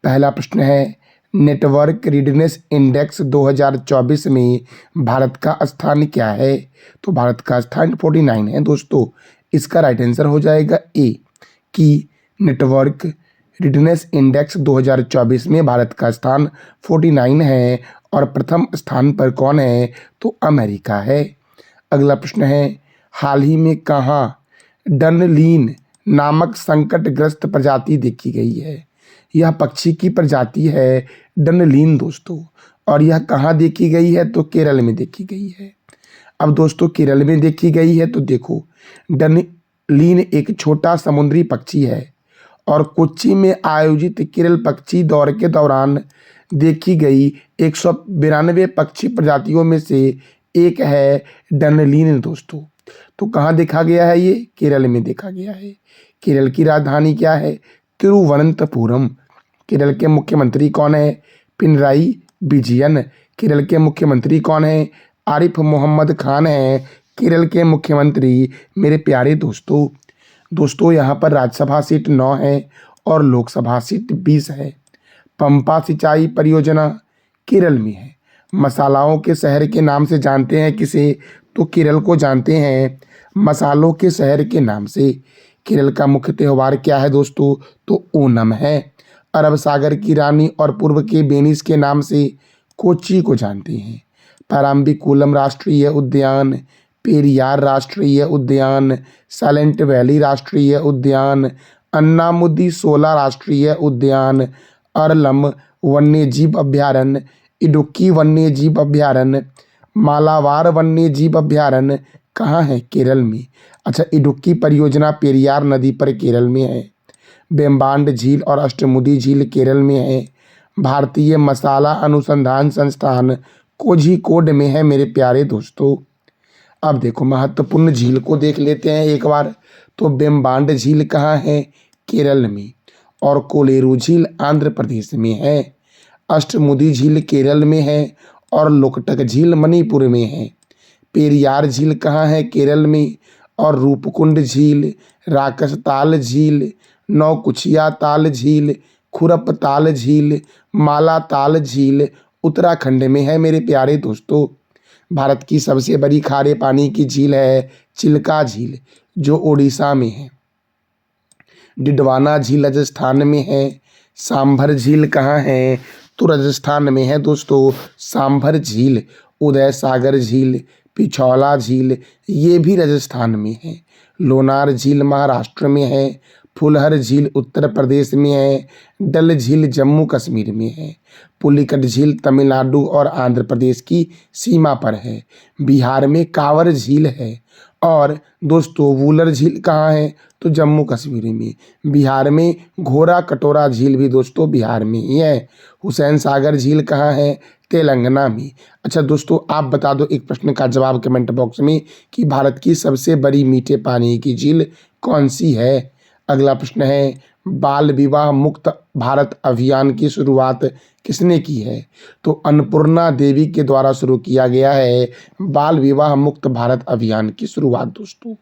पहला प्रश्न है, नेटवर्क रीडनेस इंडेक्स 2024 में भारत का स्थान क्या है? तो भारत का स्थान 49 है दोस्तों। इसका राइट आंसर हो जाएगा ए कि नेटवर्क रीडनेस इंडेक्स 2024 में भारत का स्थान 49 है और प्रथम स्थान पर कौन है? तो अमेरिका है। अगला प्रश्न है, हाल ही में कहाँ डनलीन नामक संकटग्रस्त प्रजाति देखी गई है? यह पक्षी की प्रजाति है डनलीन दोस्तों, और यह कहाँ देखी गई है? तो केरल में देखी गई है। अब दोस्तों केरल में देखी गई है तो देखो, डनलीन एक छोटा समुद्री पक्षी है और कोच्चि में आयोजित केरल पक्षी दौरे के दौरान देखी गई 192 पक्षी प्रजातियों में से एक है डनलीन दोस्तों। तो कहाँ देखा गया है? ये केरल में देखा गया है। केरल की राजधानी क्या है? तिरुवनंतपुरम। केरल के मुख्यमंत्री कौन है? पिनराई विजयन। केरल के मुख्यमंत्री कौन है? आरिफ मोहम्मद खान है केरल के मुख्यमंत्री। मेरे प्यारे दोस्तों यहाँ पर राज्यसभा सीट 9 है और लोकसभा सीट 20 है। पंपा सिंचाई परियोजना केरल में है। मसालाओं के शहर के नाम से जानते हैं किसे? तो केरल को जानते हैं मसालों के शहर के नाम से। केरल का मुख्य त्यौहार क्या है दोस्तों? तो ओणम है। अरब सागर की रानी और पूर्व के वेनिस के नाम से कोच्चि को जानते हैं। पाराम्बिकुलम राष्ट्रीय उद्यान, पेरियार राष्ट्रीय उद्यान, साइलेंट वैली राष्ट्रीय उद्यान, अन्नामुदी शोला राष्ट्रीय उद्यान, अरलम वन्यजीव अभयारण्य, इडुक्की वन्यजीव अभयारण्य, मालावार वन्यजीव अभयारण्य कहाँ है? केरल में। अच्छा, इडुक्की परियोजना पेरियार नदी पर केरल में है। बेम्बांड झील और अष्टमुदी झील केरल में है। भारतीय मसाला अनुसंधान संस्थान कोझिकोड में है मेरे प्यारे दोस्तों। अब देखो महत्वपूर्ण झील को देख लेते हैं एक बार। तो बेम्बांड झील कहाँ है? केरल में। और कोलेरू झील आंध्र प्रदेश में है। अष्टमुदी झील केरल में है और लोकटक झील मणिपुर में है। पेरियार झील कहाँ है? केरल में। और रूपकुंड झील, राकसताल झील, नौकुचिया ताल झील, खुरप ताल झील, माला ताल झील उत्तराखंड में है मेरे प्यारे दोस्तों। भारत की सबसे बड़ी खारे पानी की झील है चिल्का झील जो ओडिशा में है। डिडवाना झील राजस्थान में है। सांभर झील कहाँ है? तो राजस्थान में है दोस्तों सांभर झील। उदय सागर झील, पिछौला झील ये भी राजस्थान में है। लोनार झील महाराष्ट्र में है। फुलहर झील उत्तर प्रदेश में है। डल झील जम्मू कश्मीर में है। पुलिकट झील तमिलनाडु और आंध्र प्रदेश की सीमा पर है। बिहार में कांवर झील है। और दोस्तों वूलर झील कहाँ है? तो जम्मू कश्मीर में। बिहार में घोरा कटोरा झील भी दोस्तों बिहार में ही है। हुसैन सागर झील कहाँ है? तेलंगाना में। अच्छा दोस्तों, आप बता दो एक प्रश्न का जवाब कमेंट बॉक्स में कि भारत की सबसे बड़ी मीठे पानी की झील कौन सी है? अगला प्रश्न है, बाल विवाह मुक्त भारत अभियान की शुरुआत किसने की है? तो अन्नपूर्णा देवी के द्वारा शुरू किया गया है बाल विवाह मुक्त भारत अभियान की शुरुआत दोस्तों।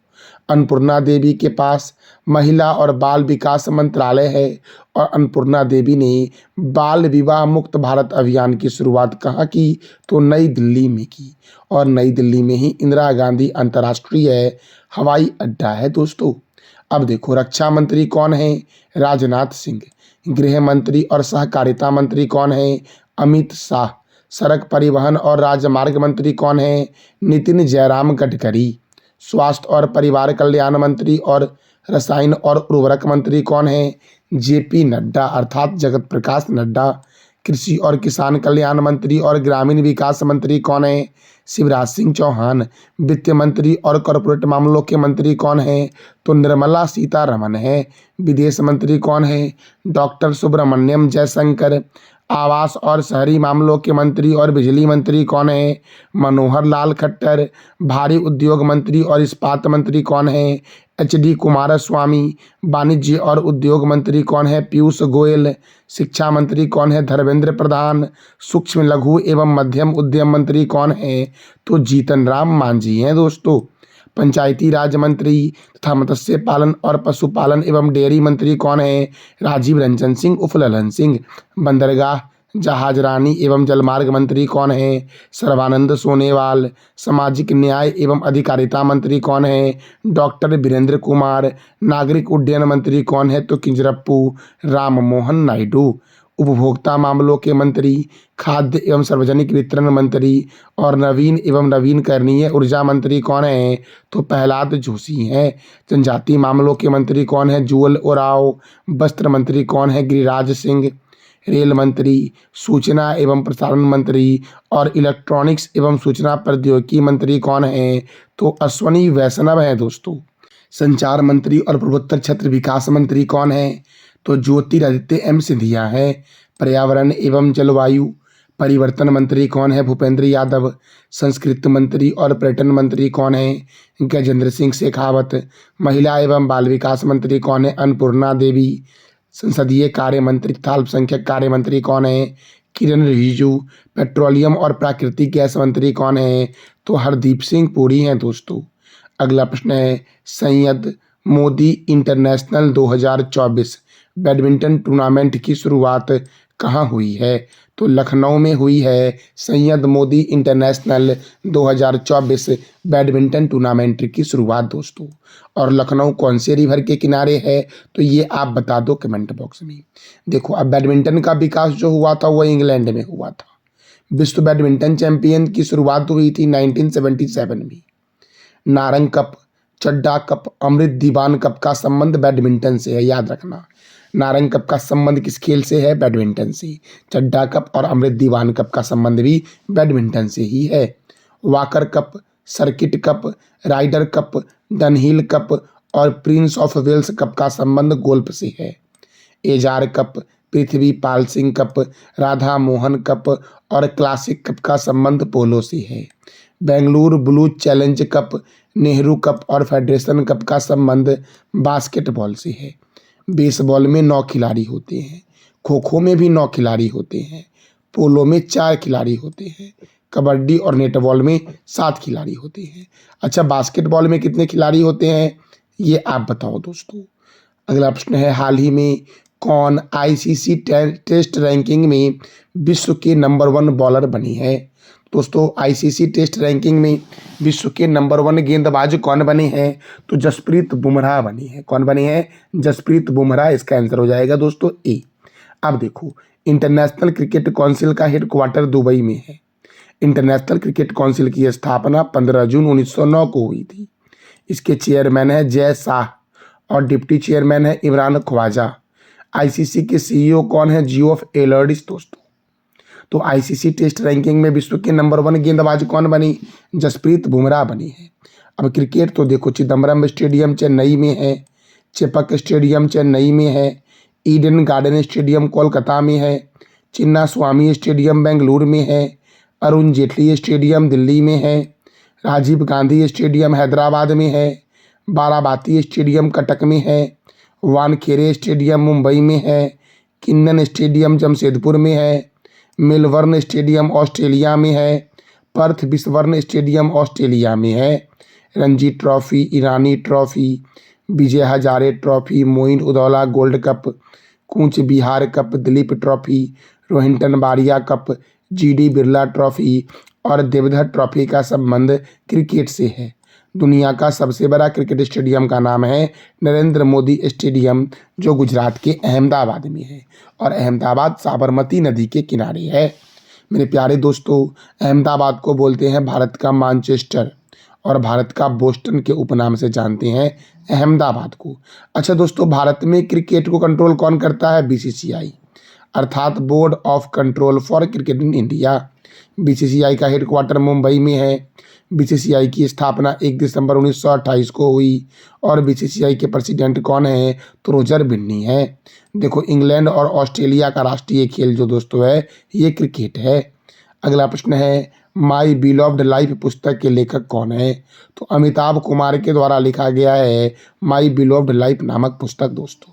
अन्नपूर्णा देवी के पास महिला और बाल विकास मंत्रालय है और अन्नपूर्णा देवी ने बाल विवाह मुक्त भारत अभियान की शुरुआत कहाँ की? तो नई दिल्ली में की। और नई दिल्ली में ही इंदिरा गांधी अंतर्राष्ट्रीय हवाई अड्डा है दोस्तों। अब देखो रक्षा मंत्री कौन है? राजनाथ सिंह। गृह मंत्री और सहकारिता मंत्री कौन है? अमित शाह। सड़क परिवहन और राजमार्ग मंत्री कौन है? नितिन जयराम गडकरी। स्वास्थ्य और परिवार कल्याण मंत्री और रसायन और उर्वरक मंत्री कौन है? जेपी नड्डा अर्थात जगत प्रकाश नड्डा। कृषि और किसान कल्याण मंत्री और ग्रामीण विकास मंत्री कौन है? शिवराज सिंह चौहान। वित्त मंत्री और कॉरपोरेट मामलों के मंत्री कौन है? तो निर्मला सीतारमण है। विदेश मंत्री कौन है? डॉक्टर सुब्रमण्यम जयशंकर। आवास और शहरी मामलों के मंत्री और बिजली मंत्री कौन है? मनोहर लाल खट्टर। भारी उद्योग मंत्री और इस्पात मंत्री कौन है? एचडी कुमारस्वामी। वाणिज्य और उद्योग मंत्री कौन है? पीयूष गोयल। शिक्षा मंत्री कौन है? धर्मेंद्र प्रधान। सूक्ष्म लघु एवं मध्यम उद्यम मंत्री कौन है? तो जीतन राम मांझी हैं दोस्तों। पंचायती राज मंत्री तथा मत्स्य पालन और पशुपालन एवं डेयरी मंत्री कौन है? राजीव रंजन सिंह उर्फ ललन सिंह। बंदरगाह, जहाजरानी एवं जलमार्ग मंत्री कौन है? सर्बानंद सोनोवाल। सामाजिक न्याय एवं अधिकारिता मंत्री कौन है? डॉक्टर वीरेंद्र कुमार। नागरिक उड्डयन मंत्री कौन है? तो किंजरप्पू राम मोहन नायडू। उपभोक्ता मामलों के मंत्री, खाद्य एवं सार्वजनिक वितरण मंत्री और नवीन एवं नवीनकरणीय ऊर्जा मंत्री कौन है? तो प्रहलाद जोशी हैं। जनजातीय मामलों के मंत्री कौन है? जुएल ओराओ। वस्त्र मंत्री कौन है? गिरिराज सिंह। रेल मंत्री, सूचना एवं प्रसारण मंत्री और इलेक्ट्रॉनिक्स एवं सूचना प्रौद्योगिकी मंत्री कौन है? तो अश्वनी वैष्णव है दोस्तों। संचार मंत्री और पूर्वोत्तर क्षेत्र विकास मंत्री कौन है? तो ज्योतिरादित्य एम सिंधिया है। पर्यावरण एवं जलवायु परिवर्तन मंत्री कौन है? भूपेंद्र यादव। संस्कृति मंत्री और पर्यटन मंत्री कौन है? गजेंद्र सिंह शेखावत। महिला एवं बाल विकास मंत्री कौन है? अन्नपूर्णा देवी। संसदीय कार्य मंत्री तथा अल्पसंख्यक कार्य मंत्री कौन है? किरण रिजिजू। पेट्रोलियम और प्राकृतिक गैस मंत्री कौन है? तो हरदीप सिंह पुरी हैं दोस्तों। अगला प्रश्न है, Syed Modi international 2024 badminton tournament की शुरुआत कहाँ हुई है? तो लखनऊ में हुई है Syed Modi international 2024 badminton tournament की शुरुआत दोस्तों। और लखनऊ कौन से रिवर के किनारे है? तो ये आप बता दो कमेंट बॉक्स में। देखो, अब बैडमिंटन का विकास जो हुआ था वो इंग्लैंड में हुआ था। विश्व बैडमिंटन चैंपियन की शुरुआत हुई थी 1977 में। नारंग कप, चड्डा कप, अमृत दीवान कप का संबंध बैडमिंटन से है, याद रखना। नारंग कप का संबंध किस खेल से है? बैडमिंटन से। चड्डा कप और अमृत दीवान कप का संबंध भी बैडमिंटन से ही है। Walker cup, circuit cup, rider cup, Dunhill cup और प्रिंस ऑफ वेल्स कप का संबंध गोल्फ से है। Ezra cup, Prithvi Pal Singh cup, Radha Mohan cup और क्लासिक कप का संबंध पोलो से है। Bengaluru blue challenge cup, Nehru cup और फेडरेशन कप का संबंध बास्केटबॉल से है। बेसबॉल में 9 खिलाड़ी होते हैं, खो खो में भी 9 खिलाड़ी होते हैं, पोलो में 4 खिलाड़ी होते हैं, कबड्डी और नेटबॉल में 7 खिलाड़ी होते हैं। अच्छा, बास्केटबॉल में कितने खिलाड़ी होते हैं ये आप बताओ दोस्तों। अगला प्रश्न है, हाल ही में कौन आईसीसी टेस्ट रैंकिंग में विश्व के नंबर 1 बॉलर बनी है? दोस्तों, आईसीसी टेस्ट रैंकिंग में विश्व के नंबर 1 गेंदबाज कौन बने हैं? तो जसप्रीत बुमराह बनी है। कौन बने हैं? जसप्रीत बुमराह इसका आंसर हो जाएगा दोस्तों ए। अब देखो, इंटरनेशनल क्रिकेट काउंसिल का हेडक्वार्टर दुबई में है। इंटरनेशनल क्रिकेट काउंसिल की स्थापना 15 जून 1909 को हुई थी। इसके चेयरमैन है जय शाह और डिप्टी चेयरमैन है इमरान ख्वाजा। आईसीसी के सीईओ कौन है? जियोफ एलर्डिस दोस्तों। तो आईसीसी टेस्ट रैंकिंग में विश्व के नंबर 1 गेंदबाज कौन बनी? जसप्रीत बुमराह बनी है। अब क्रिकेट तो देखो, चिदम्बरम स्टेडियम चेन्नई में है, चेपक स्टेडियम चेन्नई में है, ईडन गार्डन स्टेडियम कोलकाता में है, चिन्ना स्वामी स्टेडियम बेंगलुरु में है, अरुण जेटली स्टेडियम दिल्ली में है, राजीव गांधी स्टेडियम हैदराबाद में है, बाराबाती स्टेडियम कटक में है, वानखेड़े स्टेडियम मुंबई में है, किन्नन स्टेडियम जमशेदपुर में है, मेलबर्न स्टेडियम ऑस्ट्रेलिया में है, पर्थ बिस्वर्न स्टेडियम ऑस्ट्रेलिया में है, Ranji trophy, Irani trophy, Vijay Hazare trophy, Moin Udaula gold cup, Cooch Behar cup, Duleep trophy, Rohinton Baria cup, GD Birla trophy और देवधर ट्रॉफी का संबंध क्रिकेट से है। दुनिया का सबसे बड़ा क्रिकेट स्टेडियम का नाम है नरेंद्र मोदी स्टेडियम, जो गुजरात के अहमदाबाद में है और अहमदाबाद साबरमती नदी के किनारे है। मेरे प्यारे दोस्तों, अहमदाबाद को बोलते हैं भारत का मैनचेस्टर और भारत का बोस्टन के उपनाम से जानते हैं अहमदाबाद को। अच्छा दोस्तों, भारत में क्रिकेट को कंट्रोल कौन करता है? बीसीसीआई, अर्थात board of control for cricket in India. BCCI का हेडक्वार्टर मुंबई में है। बीसीसीआई की स्थापना 1 दिसंबर 1928 को हुई और बीसीसीआई के प्रेसिडेंट कौन है? तो रोजर बिन्नी है। देखो, इंग्लैंड और ऑस्ट्रेलिया का राष्ट्रीय खेल जो दोस्तों है ये क्रिकेट है। अगला प्रश्न है, माई बिलोव्ड लाइफ पुस्तक के लेखक कौन है? तो अमिताभ कुमार के द्वारा लिखा गया है माई बिलोव्ड लाइफ नामक पुस्तक दोस्तों।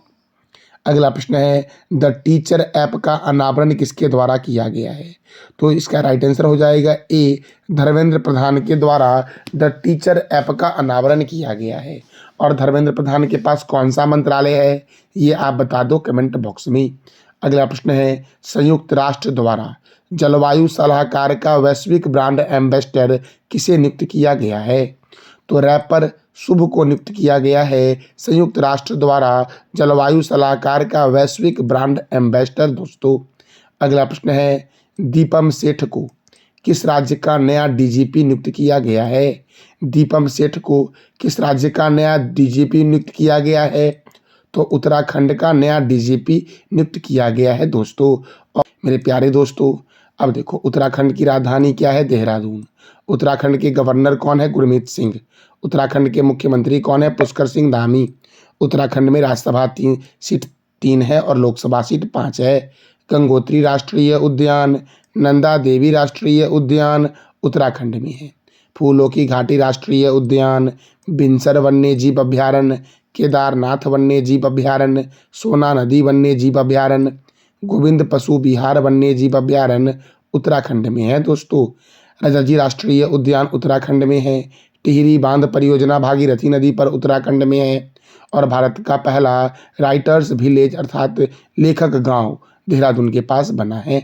अगला प्रश्न है द टीचर ऐप का अनावरण किसके द्वारा किया गया है? तो इसका राइट आंसर हो जाएगा ए, धर्मेंद्र प्रधान के द्वारा द टीचर ऐप का अनावरण किया गया है। और धर्मेंद्र प्रधान के पास कौन सा मंत्रालय है, ये आप बता दो कमेंट बॉक्स में। अगला प्रश्न है संयुक्त राष्ट्र द्वारा जलवायु सलाहकार का वैश्विक ब्रांड एम्बेसडर किसे नियुक्त किया गया है? तो रैपर शुभ को नियुक्त किया गया है संयुक्त राष्ट्र द्वारा जलवायु सलाहकार का वैश्विक ब्रांड एम्बेसडर दोस्तों। अगला प्रश्न है दीपम सेठ को किस राज्य का नया डीजीपी नियुक्त किया गया है? दीपम सेठ को किस राज्य का नया डीजीपी नियुक्त किया गया है? तो उत्तराखंड का नया डीजीपी नियुक्त किया गया है दोस्तों। और मेरे प्यारे दोस्तों, अब देखो उत्तराखंड की राजधानी क्या है? देहरादून। उत्तराखंड के गवर्नर कौन है? गुरमीत सिंह। उत्तराखंड के मुख्यमंत्री कौन है? पुष्कर सिंह धामी। उत्तराखंड में राज्यसभा सीट 3 है और लोकसभा सीट 5 है। गंगोत्री राष्ट्रीय उद्यान, नंदा देवी राष्ट्रीय उद्यान उत्तराखंड में है। फूलों की घाटी राष्ट्रीय उद्यान, बिनसर वन्यजीव अभ्यारण्य, केदारनाथ वन्यजीव अभ्यारण्य, सोना नदी वन्यजीव अभ्यारण्य, गोविंद पशु विहार वन्यजीव अभ्यारण्य उत्तराखंड में है दोस्तों। रजाजी राष्ट्रीय उद्यान उत्तराखंड में है। टिहरी बांध परियोजना भागीरथी नदी पर उत्तराखंड में है। और भारत का पहला राइटर्स विलेज अर्थात लेखक गांव देहरादून के पास बना है।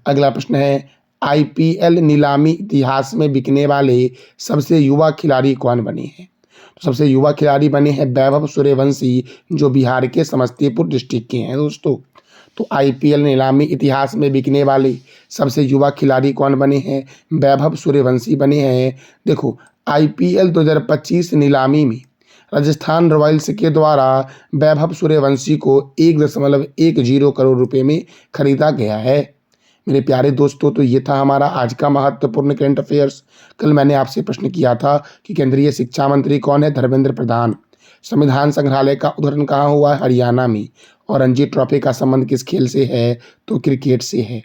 अगला प्रश्न है आईपीएल नीलामी इतिहास में बिकने वाले सबसे युवा खिलाड़ी कौन बने हैं? तो सबसे युवा खिलाड़ी बने हैं वैभव सूर्यवंशी, जो बिहार के समस्तीपुर डिस्ट्रिक्ट के हैं दोस्तों। तो आईपीएल नीलामी इतिहास में बिकने वाले सबसे युवा खिलाड़ी कौन बने हैं? वैभव सूर्यवंशी बने हैं। देखो आईपीएल 2025 नीलामी में राजस्थान रॉयल्स के द्वारा वैभव सूर्यवंशी को 1.10 करोड़ रुपए में खरीदा गया है। मेरे प्यारे दोस्तों, तो ये था हमारा आज का महत्वपूर्ण करंट अफेयर्स। कल मैंने आपसे प्रश्न किया था कि केंद्रीय शिक्षा मंत्री कौन है? धर्मेंद्र प्रधान। संविधान संग्रहालय का उद्घाटन कहाँ हुआ है? हरियाणा में। और रणजी ट्रॉफी का संबंध किस खेल से है? तो क्रिकेट से है।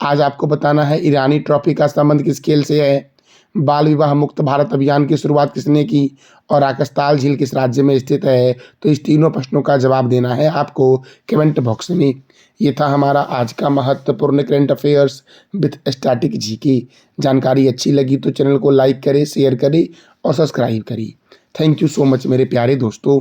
आज आपको बताना है ईरानी ट्रॉफी का संबंध किस खेल से है? बाल विवाह मुक्त भारत अभियान की शुरुआत किसने की? और आकस्ताल झील किस राज्य में स्थित है? तो इस तीनों प्रश्नों का जवाब देना है आपको कमेंट बॉक्स में। ये था हमारा आज का महत्वपूर्ण current affairs with static GK. जानकारी अच्छी लगी तो चैनल को लाइक करें, शेयर करें और सब्सक्राइब करें। थैंक यू सो मच मेरे प्यारे दोस्तों।